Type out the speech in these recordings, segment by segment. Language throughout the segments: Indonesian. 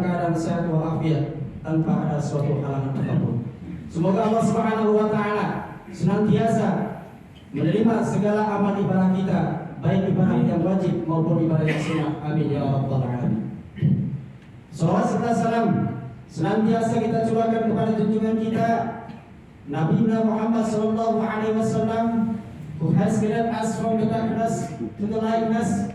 keadaan sehat walafiat tanpa ada suatu halangan apapun. Semoga Allah Subhanahu wa taala senantiasa menerima segala amal ibadah kita, baik ibadah yang wajib maupun ibadah yang sunnah. Amin ya rabbal alamin. Salawat serta salam senantiasa kita curahkan kepada junjungan kita Nabi Muhammad sallallahu alaihi wasallam, who has guided us from the darkness to the lightness,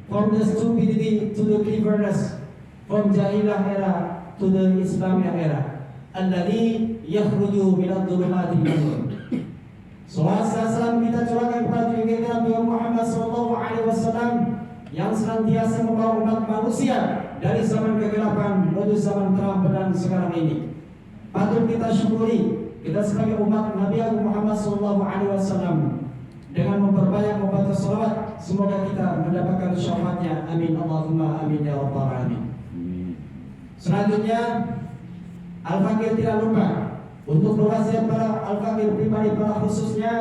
from the stupidity to the cleverness, from Jahiliyah era to the Islamic era, alladhi yakhruju minadh dhulumati ila nur. Salawat salam kita curahkan kepada junjungan Nabi Muhammad sallallahu alaihi wasallam yang senantiasa membawa umat manusia dari zaman kegelapan menuju zaman terang benderang sekarang ini. Patut kita syukuri kita sebagai umat Nabi Muhammad sallallahu alaihi wasallam dengan memperbanyak membaca salawat, semoga kita mendapatkan syafaatnya. Amin Allahumma amin ya rabbal alamin. Selanjutnya Al-Fakir tidak lupa untuk berwasiat para Al-Fakir pribadi, para khususnya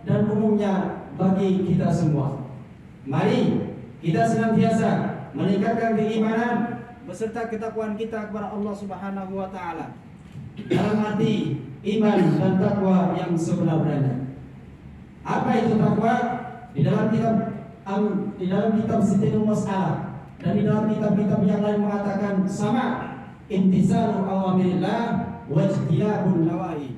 dan umumnya bagi kita semua. Mari kita senantiasa meningkatkan keimanan beserta ketakwaan kita kepada Allah Subhanahu wa taala. Dalam arti iman dan takwa yang sebenar-benarnya. Apa itu takwa? Di dalam kitab Sitinul Mas'alah dan di dalam kitab-kitab yang lain mengatakan sama, imtisalu awamirillah wajtinabun nawahi,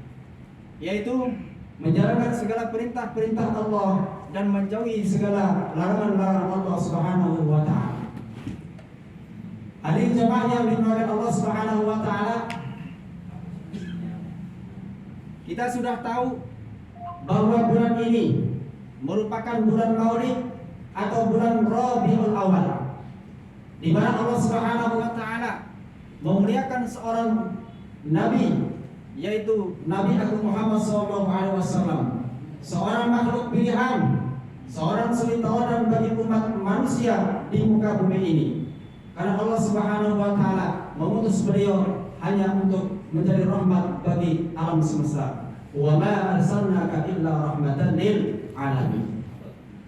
yaitu menjalankan segala perintah-perintah Allah dan menjauhi segala larangan-larangan Allah Subhanahu wa taala. Hadirin jemaah yang dimuliakan Allah Subhanahu wa taala, kita sudah tahu bahwa bulan ini merupakan bulan Maulid atau bulan Rabiul Awal, di mana Allah Subhanahu wa taala memuliakan seorang nabi, yaitu Nabi Agung Muhammad SAW, seorang makhluk pilihan, seorang suri tauladan bagi umat manusia di muka bumi ini. Karena Allah Subhanahu wa taala mengutus beliau hanya untuk menjadi rahmat bagi alam semesta. Wa ma arsalnaka illa rahmatan lil alamin.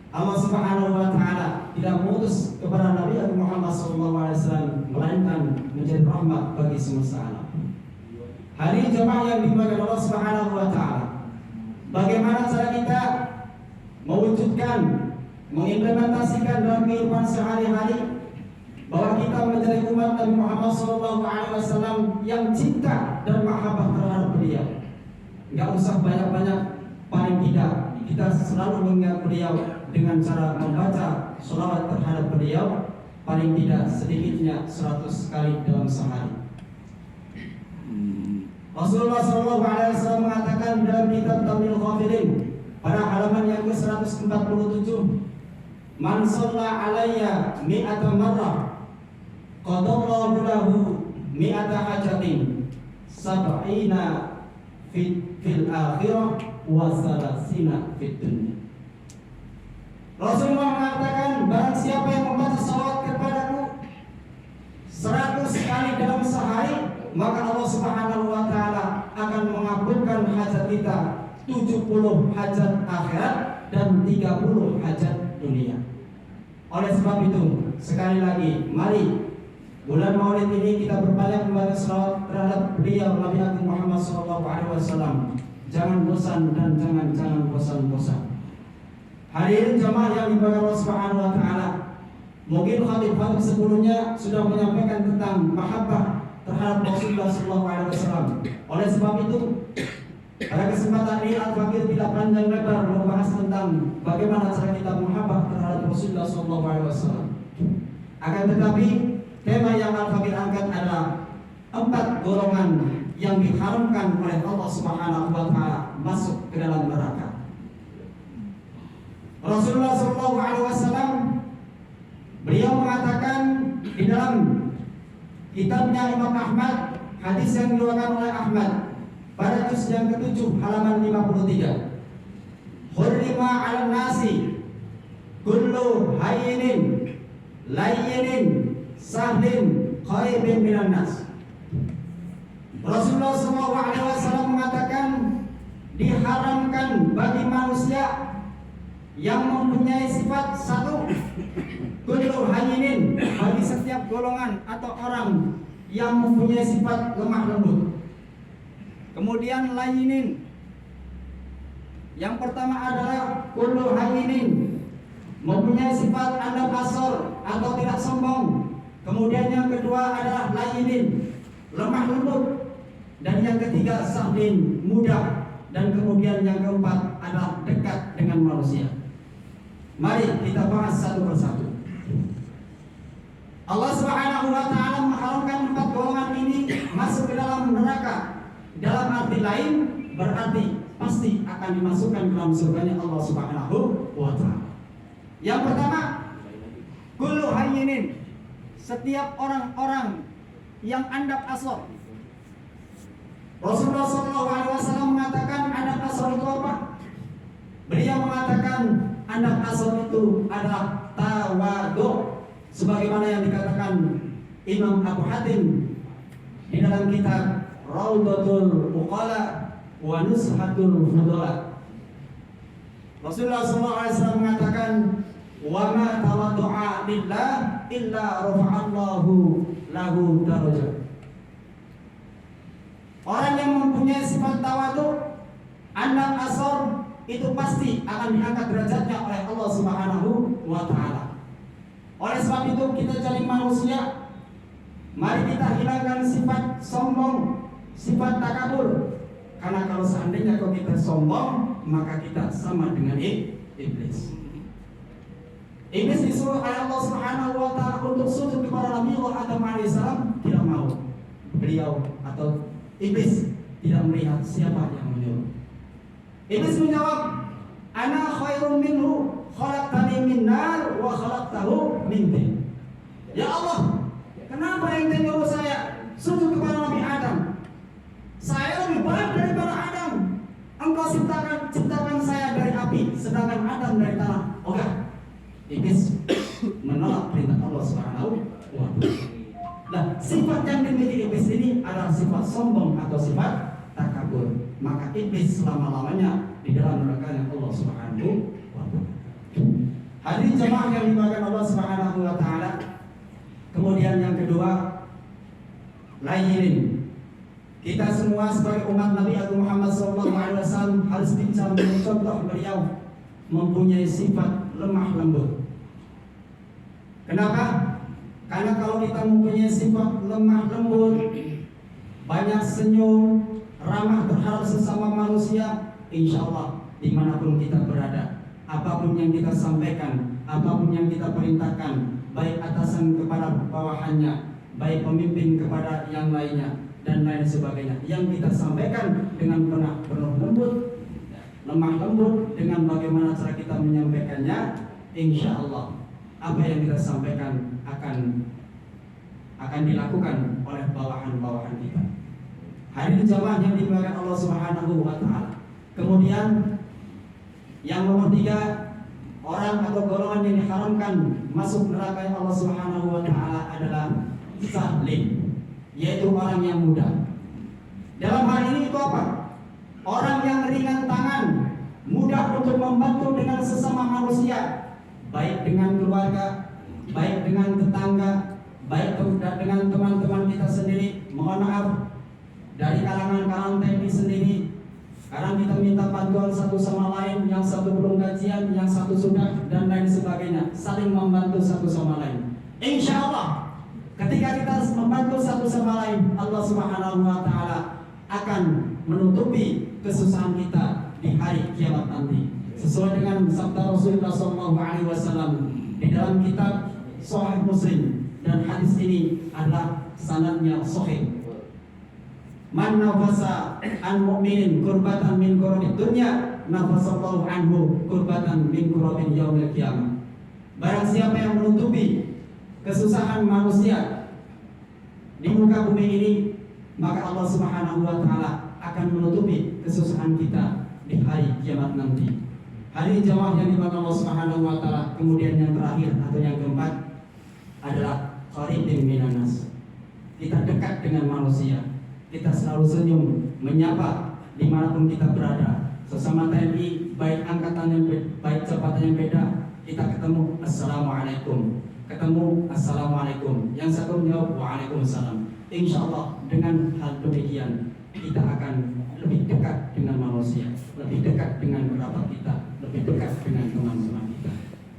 Allah Subhanahu wa taala tidak mengutus kepada Nabi Muhammad SAW melainkan menjadi rahmat bagi semesta alam. Hari jemaah yang dimuliakan Allah Subhanahu wa taala, bagaimana cara kita mewujudkan, mengimplementasikan dalam kehidupan sehari-hari bahwa kita menjadi umat Nabi Muhammad SAW yang cinta dan mahabbah terhadap beliau. Enggak usah banyak-banyak, paling tidak kita selalu mengingat beliau dengan cara membaca sholawat terhadap beliau paling tidak sedikitnya 100 kali dalam sehari. Rasulullah SAW mengatakan dalam kitab Tamil Ghafilin pada halaman yang ke-147, man shalla alayya mi'ata marrah qadallahu lahu mi'ata hajatin sab'ina fil akhirah wa salasina fid dunya. Rasulullah mengatakan, barang siapa yang membaca salawat kepadaku 100 kali dalam sehari, maka Allah Subhanahu wa taala akan mengabulkan hajat kita 70 hajat akhirat dan 30 hajat dunia. Oleh sebab itu, sekali lagi, mari bulan Maulid ini kita berbanyak membaca salawat terhadap beliau Nabi Agung Muhammad SAW. Jangan bosan dan jangan bosan-bosan. Hadirin jamaah yang dimuliakan Allah Subhanahu wa taala, mungkin khatib-khatib sebelumnya sudah menyampaikan tentang mahabbah terhadap Rasulullah SAW. Oleh sebab itu, pada kesempatan ini Al-Fakir tidak panjang lebar membahas tentang bagaimana cara kita mahabbah terhadap Rasulullah SAW. Akan tetapi, tema yang Al-Fakir angkat adalah 4 golongan yang diharamkan oleh Allah Subhanahu wa taala masuk ke dalam neraka. Rasulullah SAW beliau mengatakan di dalam kitabnya Imam Ahmad, hadis yang diriwayatkan oleh Ahmad pada juz yang ke-7 halaman 53, hurrima 'alan nasi kullu hayyinin layyinin sahlin qaribin minan nas. Rasulullah SAW mengatakan diharamkan bagi manusia yang mempunyai sifat satu, kullu hayyinin, bagi setiap golongan atau orang yang mempunyai sifat lemah lembut. Kemudian layinin. Yang pertama adalah kullu hayinin, mempunyai sifat andap asor atau tidak sombong. Kemudian yang kedua adalah layinin, lemah lembut. Dan yang ketiga sahlin, mudah. Dan kemudian yang keempat adalah dekat dengan manusia. Mari kita bahas satu persatu. Allah Subhanahu wa taala mengharamkan 4 golongan ini masuk ke dalam neraka. Dalam arti lain berarti pasti akan dimasukkan ke dalam surganya Allah Subhanahu wa taala. Yang pertama, kullu hayyinin, setiap orang-orang yang andap asor. Rasulullah SAW mengatakan andap asor itu apa? Beliau mengatakan andap asor itu adalah tawadhu, sebagaimana yang dikatakan Imam Abu Hatim di dalam kitab Raudhatul Uqala wa Nushatul Fudala. Rasulullah SAW mengatakan, wa ma tawaddu'a lillah illa rafa'allahu lahu darajat. Orang yang mempunyai sifat tawadhu, andap asor, itu pasti akan diangkat derajatnya oleh Allah Subhanahu wa taala. Oleh sebab itu kita cari manusia, mari kita hilangkan sifat sombong, sifat takabur. Karena kalau seandainya kalau kita sombong, maka kita sama dengan iblis. Iblis disuruh oleh Allah Subhanahu wa taala untuk sujud kepada Nabi Adam alaihissalam, tidak mau. Beliau atau iblis tidak melihat siapa yang menyuruh. Iblis menjawab, ana khairun minhu, khalaqtani min nar wa khalaqtahu min tin. Ya Allah, kenapa ente nyuruh saya sujud kepada Nabi Adam? Saya lebih baik daripada Adam. Engkau ciptakan saya dari api, sedangkan Adam dari tanah. Oke. Iblis menolak perintah Allah Subhanahu wa taala. Nah, sifat yang dimiliki iblis ini adalah sifat sombong atau sifat takabur. Maka iblis selama-lamanya di dalam neraka Allah Subhanahu wa taala. Hadirin jemaah yang dimuliakan Allah Subhanahu wa taala. Kemudian yang kedua, layinin. Kita semua sebagai umat Nabi Agung Muhammad SAW harus bisa mencontoh beliau mempunyai sifat lemah lembut. Kenapa? Karena kalau kita mempunyai sifat lemah lembut, banyak senyum, ramah terhadap sesama manusia, insya Allah dimanapun kita berada, apapun yang kita sampaikan, apapun yang kita perintahkan, baik atasan kepada bawahannya, baik pemimpin kepada yang lainnya, dan lain sebagainya, yang kita sampaikan dengan penuh lembut, lemah lembut, dengan bagaimana cara kita menyampaikannya, insya Allah apa yang kita sampaikan akan dilakukan oleh bawahan-bawahan kita. Hadirin jamaah yang dimuliakan Allah Subhanahu wa taala. Kemudian yang nomor 3, orang atau golongan yang diharamkan masuk neraka Allah Subhanahu wa taala adalah sahlin, yaitu orang yang mudah. Dalam hal ini itu apa? Orang yang ringan tangan, mudah untuk membantu dengan sesama manusia, baik dengan keluarga, baik dengan tetangga, baik dengan teman-teman kita sendiri. Mohon maaf, dari kalangan TNI sendiri, kadang kita minta bantuan satu sama lain, yang satu belum gajian, yang satu sudah, dan lain sebagainya, saling membantu satu sama lain. Insya Allah ketika kita membantu satu sama lain, Allah Subhanahu wa taala akan menutupi kesusahan kita di hari kiamat nanti. Sesuai dengan sabda Rasulullah SAW di dalam kitab Sahih Muslim, dan hadis ini adalah sanadnya sahih. Man nafasa an mu'minin kurbatan min kurabid dunya, nafasallahu anhu kurbatan min kurabin yaumil qiyamah. Barang siapa yang menutupi kesusahan manusia di muka bumi ini, maka Allah Subhanahu wa taala akan menutupi kesusahan kita di hari kiamat nanti. Hari jamaah yang dimakan Allah Subhanahu wa taala. Kemudian yang terakhir atau yang keempat adalah qaribin minan nas. Kita dekat dengan manusia. Kita selalu senyum, menyapa dimanapun kita berada. Sesama TNI, baik angkatan yang baik jabatan yang beda, kita ketemu, assalamualaikum. ketemu assalamualaikum, yang satu menjawab waalaikumsalam. Insya Allah dengan hal demikian kita akan lebih dekat dengan manusia, lebih dekat dengan kerabat kita, lebih dekat dengan teman-teman kita.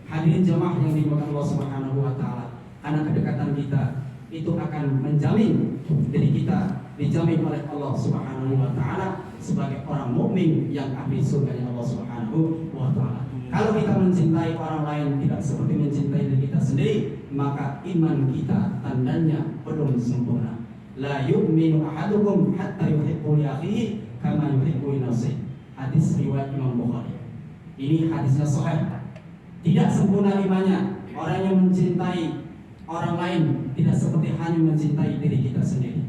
Hadirin jemaah yang dimuliakan Allah Subhanahu wa taala, karena kedekatan kita itu akan menjamin diri kita dijamin oleh Allah Subhanahu wa taala sebagai orang mukmin yang ahli surga Allah Subhanahu wa taala. Kalau kita mencintai orang lain tidak seperti mencintai diri kita sendiri, maka iman kita tandanya belum sempurna. La yu'minu ahadukum hatta yuhibbu li akhihi kama yuhibbu li nafsihi. Hadis riwayat Imam Bukhari. Ini hadisnya sahih. Tidak sempurna imannya orang yang mencintai orang lain tidak seperti hanya mencintai diri kita sendiri.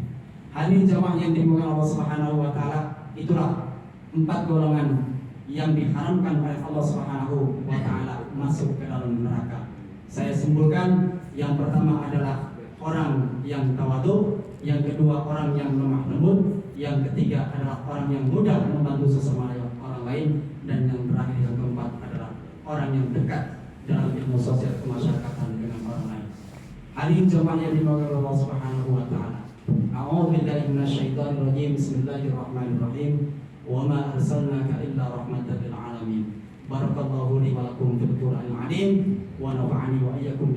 Hadirin jemaah yang dimuliakan Allah Subhanahu wa taala, itulah 4 golongan yang diharamkan oleh Allah Subhanahu wa taala masuk ke dalam neraka. Saya simpulkan, yang pertama adalah orang yang tawadhu, yang kedua orang yang lemah lembut, yang ketiga adalah orang yang mudah membantu sesama orang lain, dan yang terakhir yang keempat adalah orang yang dekat dalam ilmu sosial kemasyarakatan dengan orang lain. Hadirin jemaah yang dimuliakan Allah Subhanahu wa taala. A'udzu billahi minasyaitonir rajim. Bismillahirrahmanirrahim. Wa ma arsalnaka illa rahmatan lil alamin. Barakallahu li wa lakum fil Qur'anil azim wa nafa'ani wa iyyakum